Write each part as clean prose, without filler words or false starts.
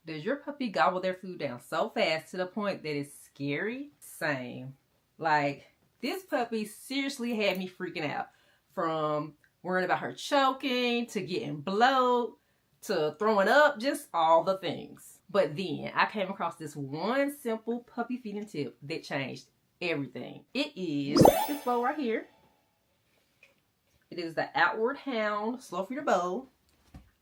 Does your puppy gobble their food down so fast to the point that it's scary? Same. Like, this puppy seriously had me freaking out. From worrying about her choking, to getting bloat, to throwing up, just all the things. But then I came across this one simple puppy feeding tip that changed everything. It is this bowl right here. It is the Outward Hound Slow Feeder Bowl.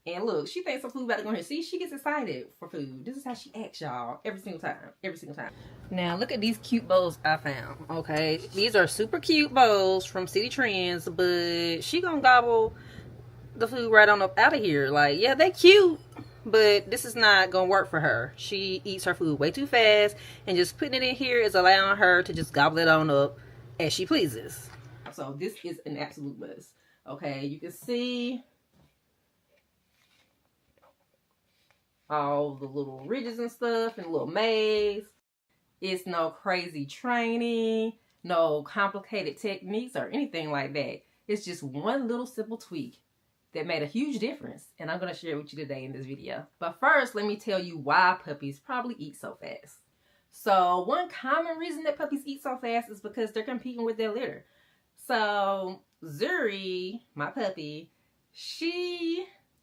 And look, she thinks some food about to go in here. See, she gets excited for food. This is how she acts, y'all. Every single time. Every single time. Now, look at these cute bowls I found, okay? These are super cute bowls from City Trends, but she gonna gobble the food right on up out of here. Like, yeah, they cute, but this is not gonna work for her. She eats her food way too fast, and just putting it in here is allowing her to just gobble it on up as she pleases. So this is an absolute must. Okay, you can see all the little ridges and stuff and little maze. It's no crazy training, no complicated techniques or anything like that. It's just one little simple tweak that made a huge difference, and I'm going to share it with you today in this video. But first, let me tell you why puppies probably eat so fast. So one common reason that puppies eat so fast is because they're competing with their litter. So Zuri, my puppy,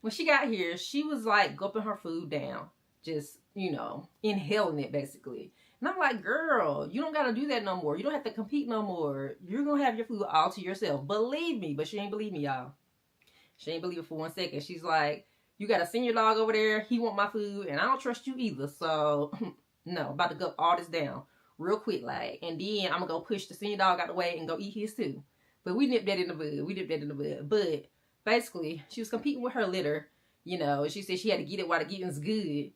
when she got here, she was like gulping her food down, just, you know, inhaling it basically. And I'm like, girl, you don't got to do that no more. You don't have to compete no more. You're going to have your food all to yourself. Believe me. But she ain't believe me, y'all. She ain't believe it for 1 second. She's like, you got to send your dog over there. He want my food, and I don't trust you either. So, no, about to gulp all this down real quick, like. And then I'm going to go push the senior dog out the way and go eat his too. But we nipped that in the bud. But basically, she was competing with her litter. You know, she said she had to get it while the getting's good.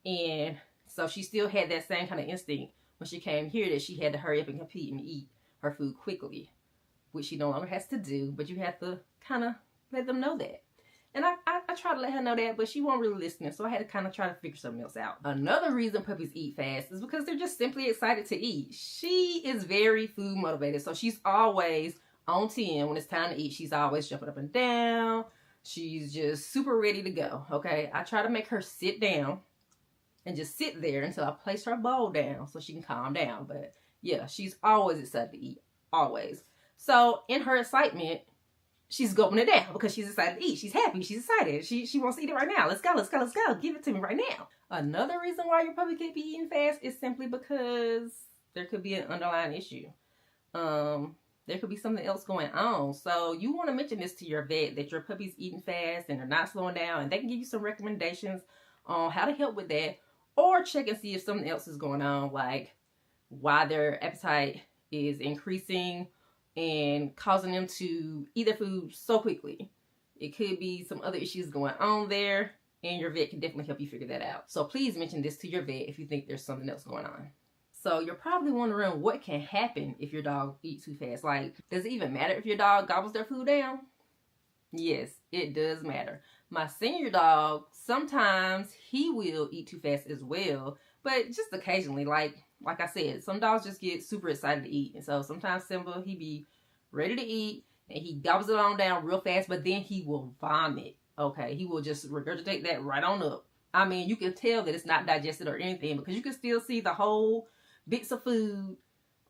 And so she still had that same kind of instinct when she came here, that she had to hurry up and compete and eat her food quickly, which she no longer has to do. But you have to kind of let them know that. And I try to let her know that, but she won't really listen. So I had to kind of try to figure something else out. Another reason puppies eat fast is because they're just simply excited to eat. She is very food motivated. So she's always on 10 when it's time to eat. She's always jumping up and down. She's just super ready to go, okay? I try to make her sit down and just sit there until I place her bowl down so she can calm down. But yeah, she's always excited to eat, always. So in her excitement, she's gulping it down because she's excited to eat. She's happy, she's excited. She wants to eat it right now. Let's go. Give it to me right now. Another reason why your puppy can't be eating fast is simply because there could be an underlying issue. There could be something else going on. So you want to mention this to your vet, that your puppy's eating fast and they're not slowing down, and they can give you some recommendations on how to help with that, or check and see if something else is going on, like why their appetite is increasing and causing them to eat their food so quickly. It could be some other issues going on there, and your vet can definitely help you figure that out. So please mention this to your vet if you think there's something else going on. So you're probably wondering what can happen if your dog eats too fast. Like, does it even matter if your dog gobbles their food down? Yes, it does matter. My senior dog, sometimes he will eat too fast as well, but just occasionally. Like I said, some dogs just get super excited to eat. And so sometimes Simba, he be ready to eat and he gobbles it on down real fast, but then he will vomit. Okay, he will just regurgitate that right on up. I mean, you can tell that it's not digested or anything because you can still see the whole bits of food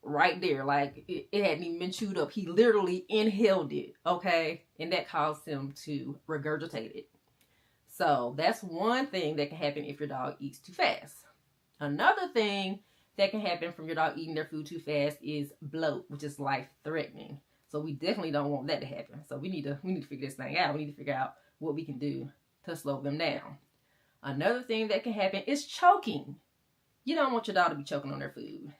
right there. Like it hadn't even been chewed up. He literally inhaled it, okay? And that caused him to regurgitate it. So that's one thing that can happen if your dog eats too fast. Another thing that can happen from your dog eating their food too fast is bloat, which is life-threatening. So we definitely don't want that to happen. So we need to figure this thing out. We need to figure out what we can do to slow them down. Another thing that can happen is choking. You don't want your dog to be choking on their food.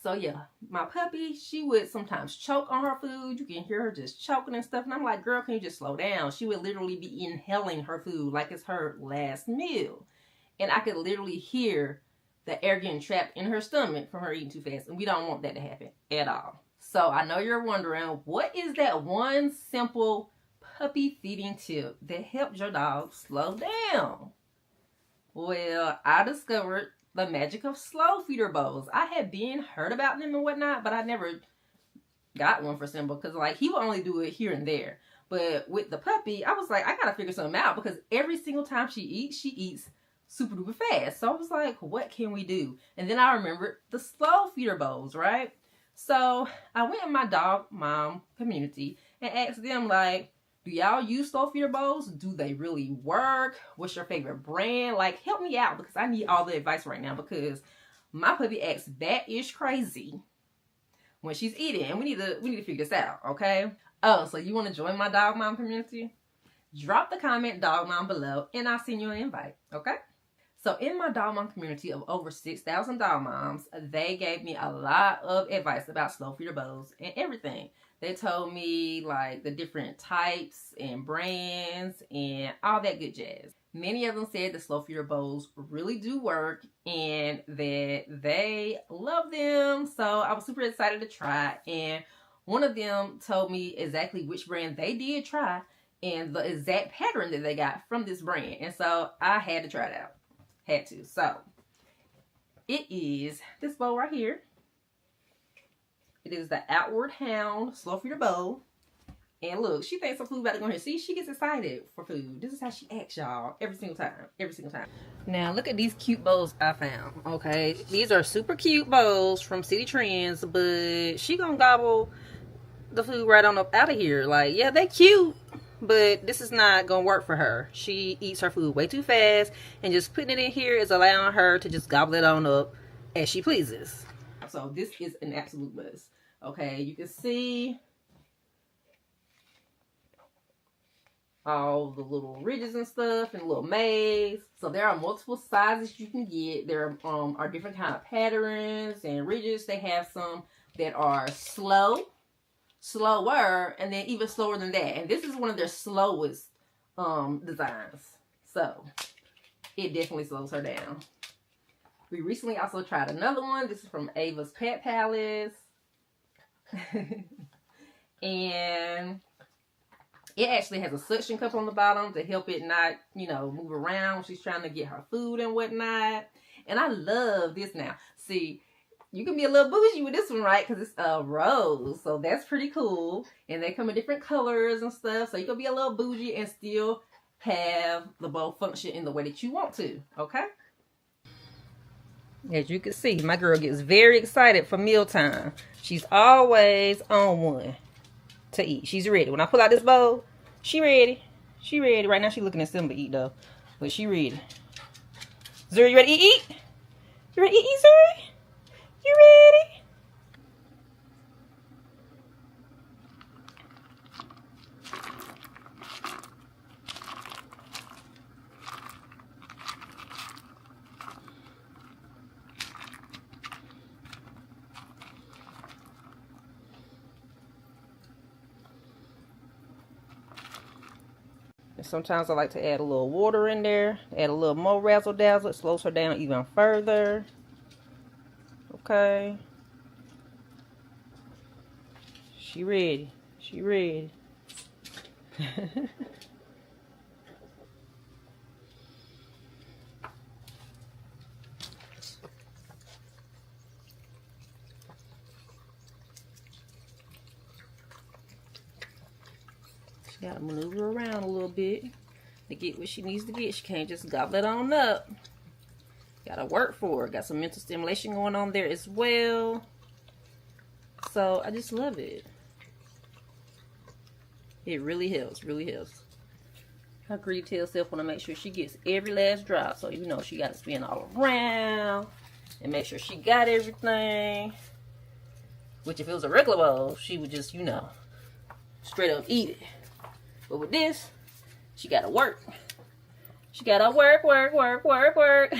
So yeah, my puppy, she would sometimes choke on her food. You can hear her just choking and stuff. And I'm like, girl, can you just slow down? She would literally be inhaling her food like it's her last meal. And I could literally hear the air getting trapped in her stomach from her eating too fast. And we don't want that to happen at all. So I know you're wondering, what is that one simple puppy feeding tip that helped your dog slow down? Well, I discovered the magic of slow feeder bowls. I had heard about them and whatnot, but I never got one for Simba because like he would only do it here and there. But with the puppy, I was like, I gotta figure something out because every single time she eats super duper fast. So I was like, what can we do? And then I remembered the slow feeder bowls, right? So I went in my dog mom community and asked them, like, do y'all use slow feeder bowls? Do they really work? What's your favorite brand? Like, help me out, because I need all the advice right now, because my puppy acts bat-ish crazy when she's eating, and we need to figure this out, okay? Oh, so you want to join my dog mom community? Drop the comment dog mom below, and I'll send you an invite, okay? So in my dog mom community of over 6,000 dog moms, they gave me a lot of advice about slow feeder bowls and everything. They told me like the different types and brands and all that good jazz. Many of them said the slow feeder bowls really do work and that they love them. So I was super excited to try. And one of them told me exactly which brand they did try and the exact pattern that they got from this brand. And so I had to try it out. Had to. So it is this bowl right here. It is the Outward Hound slow feeder bowl. And look, she thinks some food about to go in here. See, she gets excited for food. This is how she acts, y'all. Every single time. Every single time. Now, look at these cute bowls I found. Okay. These are super cute bowls from City Trends. But she gonna gobble the food right on up out of here. Like, yeah, they cute. But this is not gonna work for her. She eats her food way too fast. And just putting it in here is allowing her to just gobble it on up as she pleases. So this is an absolute must. Okay, you can see all the little ridges and stuff and little maze. So there are multiple sizes you can get. There are different kind of patterns and ridges. They have some that are slower, and then even slower than that. And this is one of their slowest designs. So it definitely slows her down. We recently also tried another one. This is from Ava's Pet Palace. And it actually has a suction cup on the bottom to help it not, you know, move around when she's trying to get her food and whatnot. And I love this now. See, you can be a little bougie with this one, right? Because it's a rose. So that's pretty cool. And they come in different colors and stuff. So you can be a little bougie and still have the bowl function in the way that you want to. Okay? As you can see, my girl gets very excited for mealtime. She's always on one to eat. She's ready. When I pull out this bowl, she ready. She ready. Right now she's looking at Simba eat though. But she ready. Zuri, you ready to eat? You ready to eat, Zuri? You ready? And sometimes I like to add a little water in there. Add a little more razzle dazzle. It slows her down even further. Okay. She ready. She ready. She gotta maneuver around a little bit to get what she needs to get. She can't just gobble it on up. Gotta work for it. Got some mental stimulation going on there as well. So I just love it. It really helps, really helps. Her greedy tail self want to make sure she gets every last drop. So you know she got to spin all around and make sure she got everything. Which if it was a regular bowl, she would just, you know, straight up eat it. But with this, she got to work. She got to work, work, work, work, work.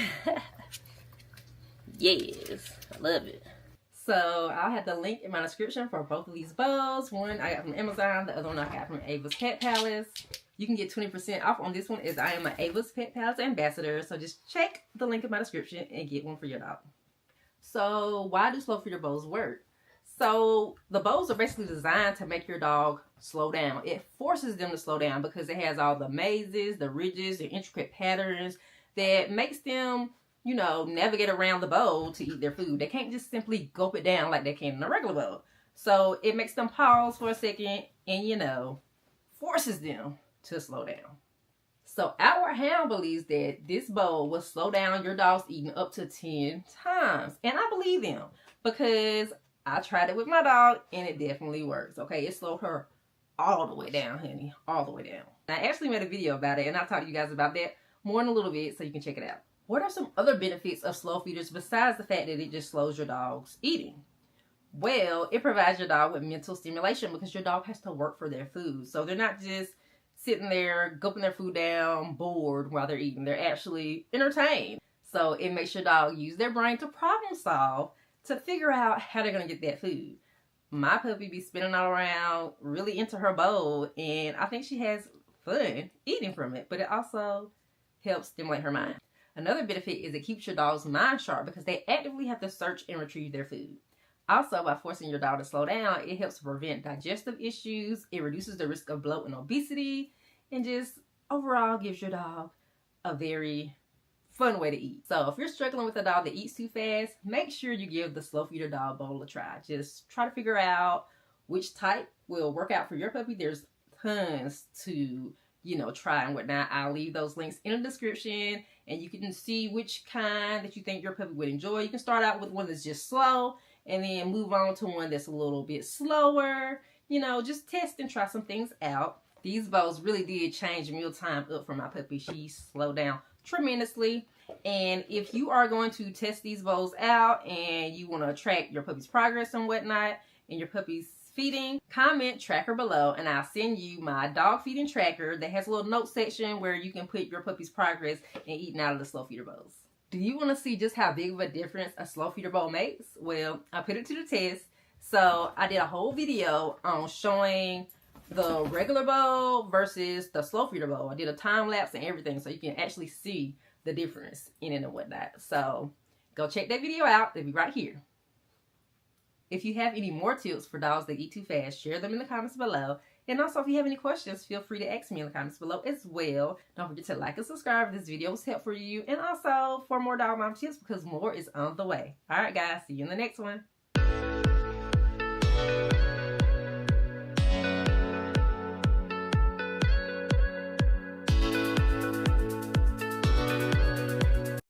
Yes, I love it. So I'll have the link in my description for both of these bowls. One I got from Amazon, the other one I got from Ava's Pet Palace. You can get 20% off on this one as I am an Ava's Pet Palace ambassador. So just check the link in my description and get one for your dog. So why do slow feeder bowls work? So the bowls are basically designed to make your dog slow down. It forces them to slow down because it has all the mazes, the ridges, the intricate patterns that makes them, you know, navigate around the bowl to eat their food. They can't just simply gulp it down like they can in a regular bowl. So it makes them pause for a second and, you know, forces them to slow down. So our hound believes that this bowl will slow down your dog's eating up to 10 times. And I believe them because I tried it with my dog and it definitely works. Okay, it slowed her all the way down, honey. All the way down. I actually made a video about it and I'll talk to you guys about that more in a little bit so you can check it out. What are some other benefits of slow feeders besides the fact that it just slows your dog's eating? Well, it provides your dog with mental stimulation because your dog has to work for their food. So they're not just sitting there gulping their food down, bored while they're eating. They're actually entertained. So it makes your dog use their brain to problem solve to figure out how they're going to get that food. My puppy be spinning all around, really into her bowl, and I think she has fun eating from it, but it also helps stimulate her mind. Another benefit is it keeps your dog's mind sharp because they actively have to search and retrieve their food. Also, by forcing your dog to slow down, it helps prevent digestive issues, it reduces the risk of bloat and obesity, and just overall gives your dog a very fun way to eat. So if you're struggling with a dog that eats too fast, make sure you give the slow feeder dog bowl a try. Just try to figure out which type will work out for your puppy. There's tons to, try and whatnot. I'll leave those links in the description and you can see which kind that you think your puppy would enjoy. You can start out with one that's just slow and then move on to one that's a little bit slower. Just test and try some things out. These bowls really did change mealtime up for my puppy. She slowed down tremendously. And if you are going to test these bowls out and you want to track your puppy's progress and whatnot and your puppy's feeding, comment tracker below and I'll send you my dog feeding tracker that has a little note section where you can put your puppy's progress and eating out of the slow feeder bowls. Do you want to see just how big of a difference a slow feeder bowl makes? Well, I put it to the test. So I did a whole video on showing the regular bowl versus the slow feeder bowl. I did a time lapse and everything so you can actually see the difference in it and whatnot. So go check that video out. They'll be right here. If you have any more tips for dogs that eat too fast, share them in the comments below. And also, if you have any questions, feel free to ask me in the comments below as well. Don't forget to like and subscribe if this video was helpful for you. And also for more dog mom tips because more is on the way. Alright guys, see you in the next one.